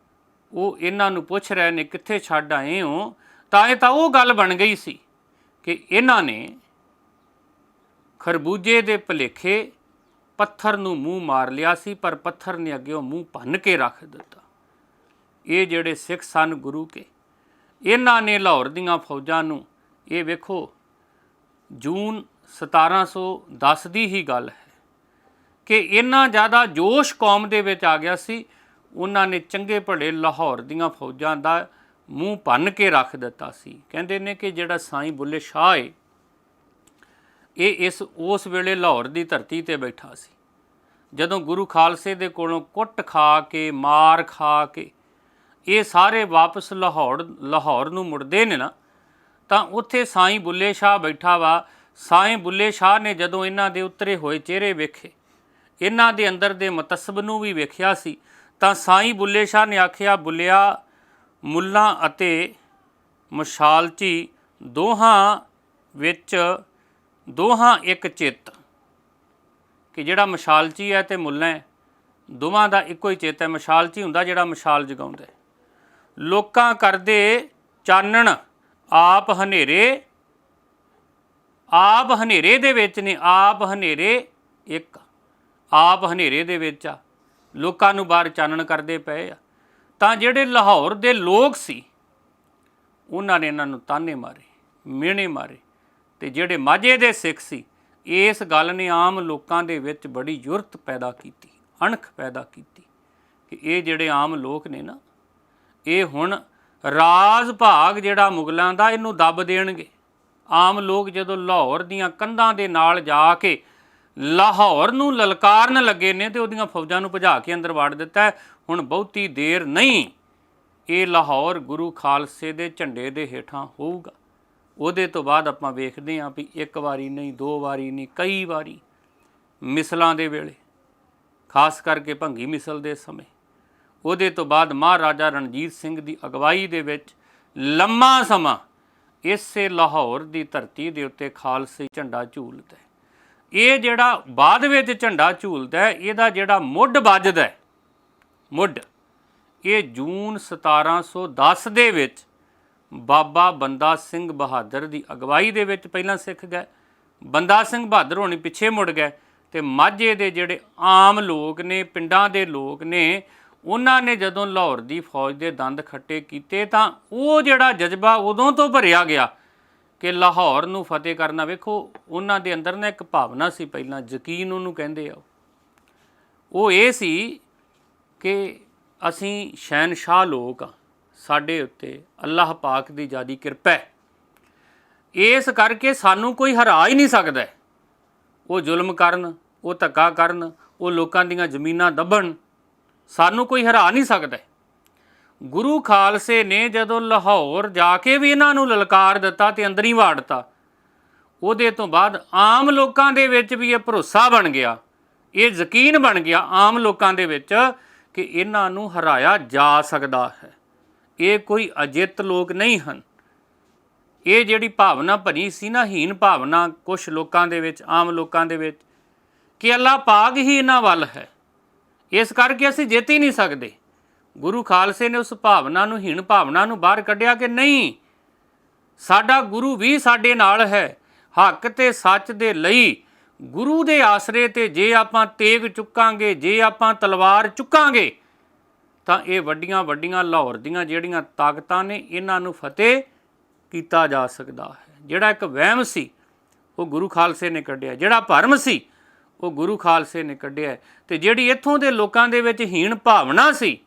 ਉਹ ਇਹਨਾਂ ਨੂੰ ਪੁੱਛ ਰਹੇ ਨੇ ਕਿੱਥੇ ਛੱਡ ਆਏ ਹੋ? ਤਾਂ ਇਹ ਤਾਂ ਉਹ ਗੱਲ ਬਣ ਗਈ ਸੀ ਕਿ ਇਹਨਾਂ ਨੇ ਖਰਬੂਜੇ ਦੇ ਭੁਲੇਖੇ ਪੱਥਰ ਨੂੰ ਮੂੰਹ ਮਾਰ ਲਿਆ ਸੀ, ਪਰ ਪੱਥਰ ਨੇ ਅੱਗੇ ਮੂੰਹ ਭੰਨ ਕੇ ਰੱਖ ਦਿੱਤਾ। ਇਹ ਜਿਹੜੇ ਸਿੱਖ ਸਨ ਗੁਰੂ ਕੇ, ਇਹਨਾਂ ਨੇ ਲਾਹੌਰ ਦੀਆਂ ਫੌਜਾਂ ਨੂੰ, ਇਹ ਵੇਖੋ ਜੂਨ 1710 ਦੀ ਹੀ ਗੱਲ ਹੈ ਕਿ ਇੰਨਾ ਜ਼ਿਆਦਾ ਜੋਸ਼ ਕੌਮ ਦੇ ਵਿੱਚ ਆ ਗਿਆ ਸੀ, ਉਹਨਾਂ ਨੇ ਚੰਗੇ ਭਲੇ ਲਾਹੌਰ ਦੀਆਂ ਫੌਜਾਂ ਦਾ ਮੂੰਹ ਭੰਨ ਕੇ ਰੱਖ ਦਿੱਤਾ ਸੀ। ਕਹਿੰਦੇ ਨੇ ਕਿ ਜਿਹੜਾ ਸਾਈਂ ਬੁੱਲੇ ਸ਼ਾਹ ਹੈ, ਇਹ ਉਸ ਵੇਲੇ ਲਾਹੌਰ ਦੀ ਧਰਤੀ ਤੇ ਬੈਠਾ ਸੀ। ਜਦੋਂ ਗੁਰੂ ਖਾਲਸੇ ਦੇ ਕੋਲੋਂ ਕੁੱਟ ਖਾ ਕੇ, ਮਾਰ ਖਾ ਕੇ ਇਹ ਸਾਰੇ ਵਾਪਸ ਲਾਹੌਰ ਨੂੰ ਮੁੜਦੇ ਨੇ ਨਾ, ਤਾਂ ਉੱਥੇ ਸਾਈਂ ਬੁੱਲੇ ਸ਼ਾਹ ਬੈਠਾ ਵਾ। ਸਾਈਂ ਬੁੱਲੇ ਸ਼ਾਹ ਨੇ ਜਦੋਂ ਇਹਨਾਂ ਦੇ ਉਤਰੇ ਹੋਏ ਚਿਹਰੇ ਵੇਖੇ, ਇਹਨਾਂ ਦੇ ਅੰਦਰ ਦੇ ਮੁਤੱਸਬ ਨੂੰ ਵੀ ਵੇਖਿਆ ਸੀ, ਤਾਂ ਸਾਈਂ ਬੁੱਲੇ ਸ਼ਾਹ ਨੇ ਆਖਿਆ, ਬੁੱਲਿਆ, ਮੁੱਲਾਂ ਅਤੇ ਮਸ਼ਾਲਚੀ ਦੋਹਾਂ ਇੱਕ ਚਿੱਤ, ਕਿ ਜਿਹੜਾ ਮਸ਼ਾਲਚੀ ਹੈ ਤੇ ਮੁੱਲਾ ਹੈ, ਦੋਵਾਂ ਦਾ ਇੱਕੋ ਹੀ ਚਿੱਤ ਹੈ। ਮਸ਼ਾਲਚੀ ਹੁੰਦਾ ਜਿਹੜਾ ਮਸ਼ਾਲ ਜਗਾਉਂਦਾ। ਲੋਕਾਂ ਕਰਦੇ ਚਾਨਣ, ਆਪ ਹਨੇਰੇ ਦੇ ਵਿੱਚ ਨੇ। ਆਪ ਹਨੇਰੇ ਇੱਕ, ਆਪ ਹਨੇਰੇ ਦੇ ਵਿੱਚ ਆ, ਲੋਕਾਂ ਨੂੰ ਬਾਹਰ ਚਾਨਣ ਕਰਦੇ ਪਏ ਆ। ਤਾਂ ਜਿਹੜੇ ਲਾਹੌਰ ਦੇ ਲੋਕ ਸੀ, ਉਹਨਾਂ ਨੇ ਇਹਨਾਂ ਨੂੰ ਤਾਨੇ ਮਾਰੇ, ਮਿਹਣੇ ਮਾਰੇ। ਤੇ ਜਿਹੜੇ ਮਾਝੇ ਦੇ ਸਿੱਖ ਸੀ, ਇਸ ਗੱਲ ਨੇ ਆਮ ਲੋਕਾਂ ਦੇ ਵਿੱਚ ਬੜੀ ਜੁਰਤ ਪੈਦਾ ਕੀਤੀ, ਅਣਖ ਪੈਦਾ ਕੀਤੀ ਕਿ ਇਹ ਜਿਹੜੇ ਆਮ ਲੋਕ ਨੇ ਨਾ, ਇਹ ਹੁਣ ਰਾਜ ਭਾਗ ਜਿਹੜਾ ਮੁਗਲਾਂ ਦਾ, ਇਹਨੂੰ ਦੱਬ ਦੇਣਗੇ। ਆਮ ਲੋਕ ਜਦੋਂ ਲਾਹੌਰ ਦੀਆਂ ਕੰਧਾਂ ਦੇ ਨਾਲ ਜਾ ਕੇ ਲਾਹੌਰ ਨੂੰ ਲਲਕਾਰਨ ਲੱਗੇ ਨੇ ਤੇ ਉਹਦੀਆਂ ਫੌਜਾਂ ਨੂੰ ਭਜਾ ਕੇ ਅੰਦਰ ਵਾੜ ਦਿੱਤਾ। ਹੁਣ ਬਹੁਤੀ ਦੇਰ ਨਹੀਂ ਇਹ ਲਾਹੌਰ ਗੁਰੂ ਖਾਲਸੇ ਦੇ ਝੰਡੇ ਦੇ ਹੇਠਾਂ ਹੋਊਗਾ। ਉਹਦੇ ਤੋਂ ਬਾਅਦ ਆਪਾਂ ਵੇਖਦੇ ਹਾਂ ਵੀ ਇੱਕ ਵਾਰੀ ਨਹੀਂ, ਦੋ ਵਾਰੀ ਨਹੀਂ, ਕਈ ਵਾਰੀ ਮਿਸਲਾਂ ਦੇ ਵੇਲੇ, ਖਾਸ ਕਰਕੇ ਭੰਗੀ ਮਿਸਲ ਦੇ ਸਮੇਂ, ਉਹਦੇ ਤੋਂ ਬਾਅਦ ਮਹਾਰਾਜਾ ਰਣਜੀਤ ਸਿੰਘ ਦੀ ਅਗਵਾਈ ਦੇ ਵਿੱਚ ਲੰਮਾ ਸਮਾਂ ਇਸੇ ਲਾਹੌਰ ਦੀ ਧਰਤੀ ਦੇ ਉੱਤੇ ਖਾਲਸੇ ਝੰਡਾ ਝੂਲਦਾ ਹੈ। ਇਹ ਜਿਹੜਾ ਬਾਅਦ ਵਿੱਚ ਝੰਡਾ ਝੂਲਦਾ ਹੈ, ਇਹਦਾ ਜਿਹੜਾ ਮੁੱਢ ਵੱਜਦਾ ਹੈ, ਮੁੱਢ, ਇਹ ਜੂਨ 1710 ਦੇ ਵਿੱਚ ਬਾਬਾ ਬੰਦਾ ਸਿੰਘ ਬਹਾਦਰ ਦੀ ਅਗਵਾਈ ਦੇ ਵਿੱਚ ਪਹਿਲਾਂ ਸਿੱਖ ਗਏ। ਬੰਦਾ ਸਿੰਘ ਬਹਾਦਰ ਹੋਣੀ ਪਿੱਛੇ ਮੁੜ ਗਏ ਅਤੇ ਮਾਝੇ ਦੇ ਜਿਹੜੇ ਆਮ ਲੋਕ ਨੇ, ਪਿੰਡਾਂ ਦੇ ਲੋਕ ਨੇ, ਉਹਨਾਂ ਨੇ ਜਦੋਂ ਲਾਹੌਰ ਦੀ ਫੌਜ ਦੇ ਦੰਦ ਖੱਟੇ ਕੀਤੇ ਤਾਂ ਉਹ ਜਿਹੜਾ ਜਜ਼ਬਾ ਉਦੋਂ ਤੋਂ ਭਰਿਆ ਗਿਆ ਕਿ ਲਾਹੌਰ ਨੂੰ ਫਤਿਹ ਕਰਨਾ। ਵੇਖੋ, ਉਹਨਾਂ ਦੇ ਅੰਦਰ ਨਾ ਇੱਕ ਭਾਵਨਾ ਸੀ, ਪਹਿਲਾਂ ਯਕੀਨ ਉਹਨੂੰ ਕਹਿੰਦੇ ਆ, ਉਹ ਇਹ ਸੀ ਕਿ ਅਸੀਂ ਸ਼ਹਿਨਸ਼ਾਹ ਲੋਕ ਹਾਂ, ਸਾਡੇ ਉੱਤੇ ਅੱਲਾਹ ਪਾਕ ਦੀ ਜ਼ਿਆਦੀ ਕਿਰਪਾ ਹੈ, ਇਸ ਕਰਕੇ ਸਾਨੂੰ ਕੋਈ ਹਰਾ ਹੀ ਨਹੀਂ ਸਕਦਾ। ਉਹ ਜ਼ੁਲਮ ਕਰਨ, ਉਹ ਧੱਕਾ ਕਰਨ, ਉਹ ਲੋਕਾਂ ਦੀਆਂ ਜ਼ਮੀਨਾਂ ਦੱਬਣ, ਸਾਨੂੰ ਕੋਈ ਹਰਾ ਨਹੀਂ ਸਕਦਾ। ਗੁਰੂ ਖਾਲਸੇ ਨੇ ਜਦੋਂ ਲਾਹੌਰ ਜਾ ਕੇ ਵੀ ਇਹਨਾਂ ਨੂੰ ਲਲਕਾਰ ਦਿੱਤਾ ਤੇ ਅੰਦਰ ਹੀ ਵਾੜਤਾ, ਉਹਦੇ ਤੋਂ ਬਾਅਦ ਆਮ ਲੋਕਾਂ ਦੇ ਵਿੱਚ ਵੀ ਇਹ ਭਰੋਸਾ ਬਣ ਗਿਆ, ਇਹ ਯਕੀਨ ਬਣ ਗਿਆ ਆਮ ਲੋਕਾਂ ਦੇ ਵਿੱਚ ਕਿ ਇਹਨਾਂ ਨੂੰ ਹਰਾਇਆ ਜਾ ਸਕਦਾ ਹੈ। ਇਹ ਕੋਈ ਅਜਿੱਤ ਲੋਕ ਨਹੀਂ ਹਨ। ਇਹ ਜਿਹੜੀ ਭਾਵਨਾ ਭਰੀ ਸੀ ਨਾ, ਹੀਨ ਭਾਵਨਾ ਕੁਛ ਲੋਕਾਂ ਦੇ ਵਿੱਚ, ਆਮ ਲੋਕਾਂ ਦੇ ਵਿੱਚ, ਕਿ ਅੱਲਾਹ ਪਾਕ ਹੀ ਇਹਨਾਂ ਵੱਲ ਹੈ, ਇਸ ਕਰਕੇ ਅਸੀਂ ਜਿੱਤ ਹੀ ਨਹੀਂ ਸਕਦੇ। ਗੁਰੂ ਖਾਲਸੇ ਨੇ ਉਸ ਭਾਵਨਾ ਨੂੰ, ਹੀਣ ਭਾਵਨਾ ਨੂੰ ਬਾਹਰ ਕੱਢਿਆ ਕਿ ਨਹੀਂ, ਸਾਡਾ ਗੁਰੂ ਵੀ ਸਾਡੇ ਨਾਲ ਹੈ। ਹੱਕ ਤੇ ਸੱਚ ਦੇ ਲਈ ਗੁਰੂ ਦੇ ਆਸਰੇ 'ਤੇ ਜੇ ਆਪਾਂ ਤੇਗ ਚੁੱਕਾਂਗੇ, ਜੇ ਆਪਾਂ ਤਲਵਾਰ ਚੁੱਕਾਂਗੇ, ਤਾਂ ਇਹ ਵੱਡੀਆਂ ਵੱਡੀਆਂ ਲਾਹੌਰ ਦੀਆਂ ਜਿਹੜੀਆਂ ਤਾਕਤਾਂ ਨੇ, ਇਹਨਾਂ ਨੂੰ ਫਤਿਹ ਕੀਤਾ ਜਾ ਸਕਦਾ ਹੈ। ਜਿਹੜਾ ਇੱਕ ਵਹਿਮ ਸੀ ਉਹ ਗੁਰੂ ਖਾਲਸੇ ਨੇ ਕੱਢਿਆ, ਜਿਹੜਾ ਭਰਮ ਸੀ ਉਹ ਗੁਰੂ ਖਾਲਸੇ ਨੇ ਕੱਢਿਆ, ਅਤੇ ਜਿਹੜੀ ਇੱਥੋਂ ਦੇ ਲੋਕਾਂ ਦੇ ਵਿੱਚ ਹੀਣ ਭਾਵਨਾ ਸੀ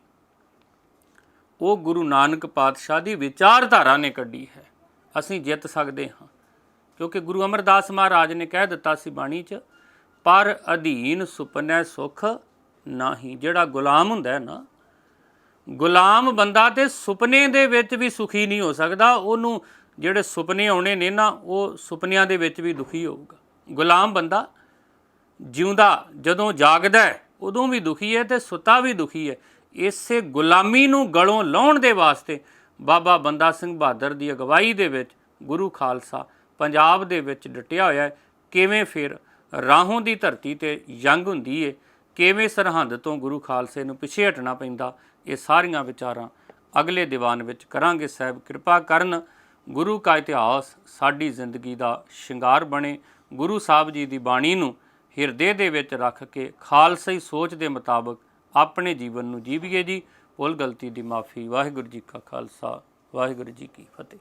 ਉਹ ਗੁਰੂ ਨਾਨਕ ਪਾਤਸ਼ਾਹ ਦੀ ਵਿਚਾਰਧਾਰਾ ਨੇ ਕੱਢੀ ਹੈ। ਅਸੀਂ ਜਿੱਤ ਸਕਦੇ ਹਾਂ, ਕਿਉਂਕਿ ਗੁਰੂ ਅਮਰਦਾਸ ਮਹਾਰਾਜ ਨੇ ਕਹਿ ਦਿੱਤਾ ਸੀ ਬਾਣੀ 'ਚ, ਪਰ ਅਧੀਨ ਸੁਪਨੈ ਸੁਖ ਨਾਹੀ। ਜਿਹੜਾ ਗੁਲਾਮ ਹੁੰਦਾ ਹੈ ਨਾ, ਗੁਲਾਮ ਬੰਦਾ ਤੇ ਸੁਪਨੇ ਦੇ ਵਿੱਚ ਵੀ ਸੁਖੀ ਨਹੀਂ ਹੋ ਸਕਦਾ। ਉਹਨੂੰ ਜਿਹੜੇ ਸੁਪਨੇ ਆਉਣੇ ਨੇ ਨਾ, ਉਹ ਸੁਪਨਿਆਂ ਦੇ ਵਿੱਚ ਵੀ ਦੁਖੀ ਹੋਊਗਾ। ਗੁਲਾਮ ਬੰਦਾ ਜਿਉਂਦਾ ਜਦੋਂ ਜਾਗਦਾ ਹੈ ਉਦੋਂ ਵੀ ਦੁਖੀ ਹੈ ਅਤੇ ਸੁੱਤਾ ਵੀ ਦੁਖੀ ਹੈ। ਇਸੇ ਗੁਲਾਮੀ ਨੂੰ ਗਲੋਂ ਲਾਹੁਣ ਦੇ ਵਾਸਤੇ ਬਾਬਾ ਬੰਦਾ ਸਿੰਘ ਬਹਾਦਰ ਦੀ ਅਗਵਾਈ ਦੇ ਵਿੱਚ ਗੁਰੂ ਖਾਲਸਾ ਪੰਜਾਬ ਦੇ ਵਿੱਚ ਡਟਿਆ ਹੋਇਆ ਹੈ। ਕਿਵੇਂ ਫਿਰ ਰਾਹੋਂ ਦੀ ਧਰਤੀ 'ਤੇ ਜੰਗ ਹੁੰਦੀ ਹੈ, ਕਿਵੇਂ ਸਰਹੰਦ ਤੋਂ ਗੁਰੂ ਖਾਲਸੇ ਨੂੰ ਪਿੱਛੇ ਹਟਣਾ ਪੈਂਦਾ, ਇਹ ਸਾਰੀਆਂ ਵਿਚਾਰਾਂ ਅਗਲੇ ਦੀਵਾਨ ਵਿੱਚ ਕਰਾਂਗੇ। ਸਾਹਿਬ ਕਿਰਪਾ ਕਰਨ, ਗੁਰੂ ਕਾ ਇਤਿਹਾਸ ਸਾਡੀ ਜ਼ਿੰਦਗੀ ਦਾ ਸ਼ਿੰਗਾਰ ਬਣੇ। ਗੁਰੂ ਸਾਹਿਬ ਜੀ ਦੀ ਬਾਣੀ ਨੂੰ ਹਿਰਦੇ ਦੇ ਵਿੱਚ ਰੱਖ ਕੇ ਖਾਲਸਾਈ ਸੋਚ ਦੇ ਮੁਤਾਬਕ ਆਪਣੇ ਜੀਵਨ ਨੂੰ ਜੀਵੀਏ ਜੀ। ਭੁੱਲ ਗਲਤੀ ਦੀ ਮਾਫੀ। ਵਾਹਿਗੁਰੂ ਜੀ ਕਾ ਖਾਲਸਾ, ਵਾਹਿਗੁਰੂ ਜੀ ਕੀ ਫਤਿਹ।